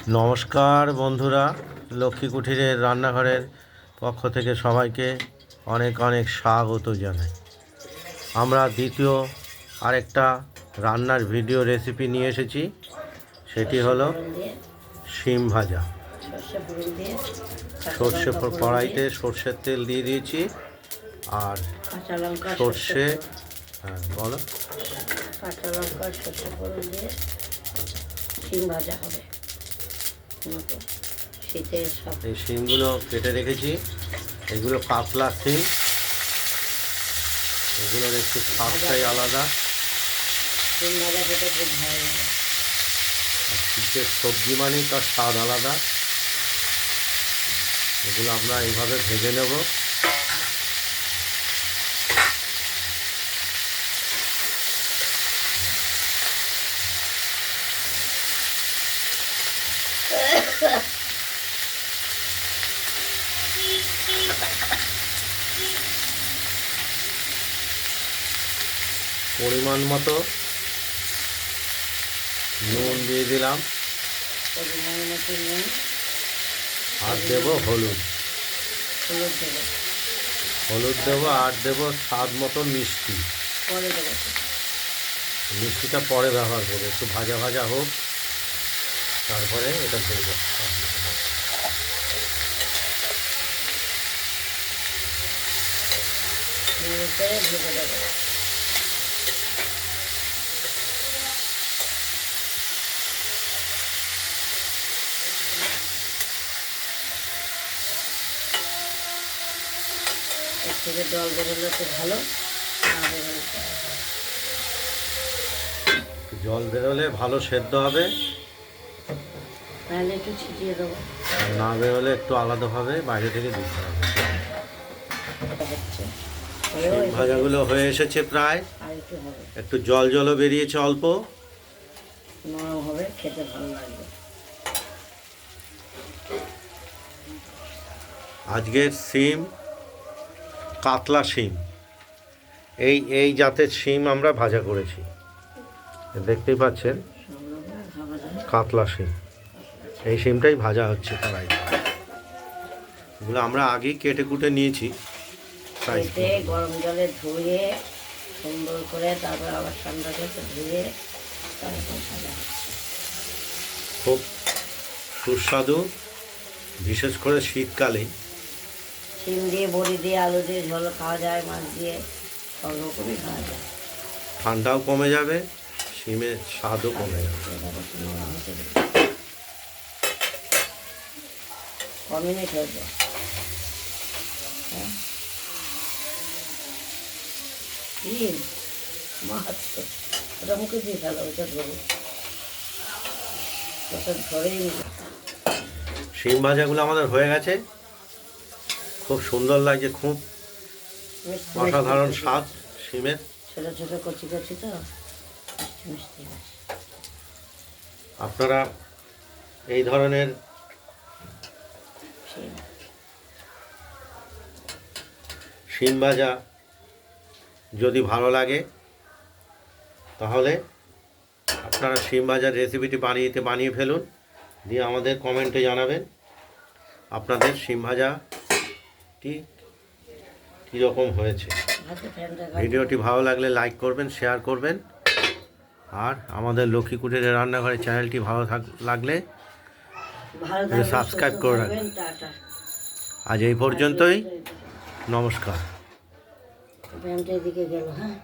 নমস্কার বন্ধুরা, লক্ষ্মী কুঠিরের রান্নাঘরের পক্ষ থেকে সবাইকে অনেক অনেক স্বাগত জানাই। আমরা দ্বিতীয় আরেকটা রান্নার ভিডিও রেসিপি নিয়ে এসেছি। সেটি হলো শিম ভাজা। সর্ষে কড়াইতে সর্ষের তেল দিয়ে দিয়েছি আর সর্ষে, হ্যাঁ বলো, কাঁচা লঙ্কা সর্ষে ফোড়ন দিয়ে শিম ভাজা হবে। শীতের সব এই শিমগুলো কেটে রেখেছি। এগুলো কাতলা শিম, এগুলোর একটু স্বাদটাই আলাদা। শিম ভাজা খেতে খুব ভালো লাগে। আর শীতের সবজি মানেই তার স্বাদ আলাদা। এগুলো আমরা এইভাবে ভেজে নেব। পরিমাণ মতো নুন দিয়ে দিলাম, পরিমাণ মতো নুন আর দেবো হলুদ। হলুদ দেবো, হলুদ দেবো আর দেবো স্বাদ মতো মিষ্টি। পরে দেবো। মিষ্টিটা পরে ব্যবহার করবো, একটু ভাজা ভাজা হোক, তারপরে এটা দেবো। ভেজে দেবো। এর থেকে জল বেরোলে তো ভালো, না বেরোলে জল বেরোলে ভালো সেদ্ধ হবে, তাহলে একটু ছিটিয়ে দেবো। আর না বেরোলে একটু আলাদাভাবে বাইরে থেকে দিতে হবে। হচ্ছে শিম ভাজাগুলো হয়ে এসেছে প্রায়, আর একটু হবে, একটু জল জলও বেরিয়েছে অল্প। নরম হবে, খেতে ভালো লাগবে। আজকের শিম কাতলা শিম, এই জাতের শিম আমরা ভাজা করেছি। দেখতেই পাচ্ছেন কাতলা শিম, এই শিমটাই ভাজা হচ্ছে কড়াই। এগুলো আমরা আগেই কেটে কুটে নিয়েছি। কেটে গরম জলে ধুয়ে সুন্দর করে, তারপর আবার ঠান্ডা করে ধুয়ে তারপর ভাজা হচ্ছে। খুব সুস্বাদু, বিশেষ করে শীতকালে। শিম দিয়ে, বড়ি দিয়ে, আলু দিয়ে ঝোল খাওয়া যায়, মাছ দিয়ে, সব রকমই খাওয়া যায়। ঠান্ডাও কমে যাবে, শিমের স্বাদও কমে যাবে। ক মিনিট হয়েছে? শিম মাছ তো ওটা মুখে দিয়ে ফেলো, ওটা ধরো, ওটা ধরেই শিম ভাজাগুলো আমাদের হয়ে গেছে, খুব সুন্দর লাগছে, খুব মিষ্টি অসাধারণ মিষ্টি স্বাদ শিমের। ছোটো ছোটো কচি কচি তো মিষ্টি মিষ্টি আছে। আপনারা এই ধরনের শিম শিম ভাজা যদি ভালো লাগে, তাহলে আপনারা শিম ভাজার রেসিপিটি বানিয়ে ফেলুন, দিয়ে আমাদের কমেন্টে জানাবেন আপনাদের শিম ভাজাটি কীরকম হয়েছে। হাতে ফ্যানটা ভিডিওটি ভালো লাগলে লাইক করবেন, শেয়ার করবেন, আর আমাদের লক্ষ্মী কুঠিরের রান্নাঘরের চ্যানেলটি ভালো লাগলে ভালো সাবস্ক্রাইব করে রাখবেন। টাটা। আজ এই পর্যন্তই, নমস্কার। ফ্যানটা এদিকে গেল, হ্যাঁ।